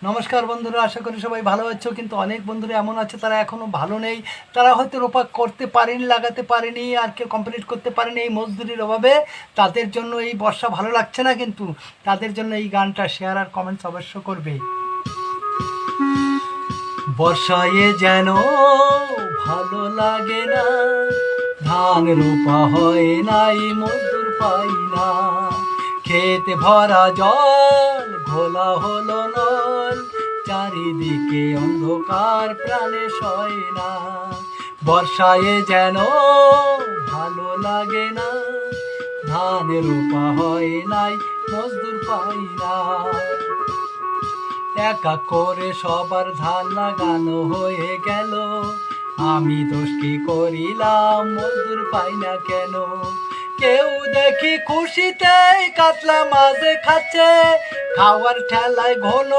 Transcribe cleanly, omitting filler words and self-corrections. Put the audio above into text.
নমস্কার বন্ধুরা, আশা করি সবাই ভালো আছো। কিন্তু অনেক বন্ধুরা এমন আছে তারা এখনও ভালো নেই। তারা হয়তো রোপা করতে পারেনি, লাগাতে পারেনি, আর কেউ কমপ্লিট করতে পারেনি এই মজদুরির অভাবে। তাদের জন্য এই বর্ষা ভালো লাগছে না, কিন্তু তাদের জন্য এই গানটা শেয়ার আর কমেন্টস অবশ্য করবে। বর্ষায় যেন ভালো লাগে না, ধান রোপা হয় নাই, মজদুর পাই না, খেতে ভরা জল ঘোলা হলো নল, চারিদিকে অন্ধকার, প্রাণে সয় না। বর্ষায় যেন ভালো লাগে না, ধান রোপা হয় নাই, মজদুর পাই না। একা করে সবার ধান লাগানো হয়ে গেল, আমি দোষ কি করিলাম, মজদুর পাই না কেন? কেউ দেখি খুশিতে কাতলা মাছ খাচ্ছে, খাওয়ার ঠেলায় ঘন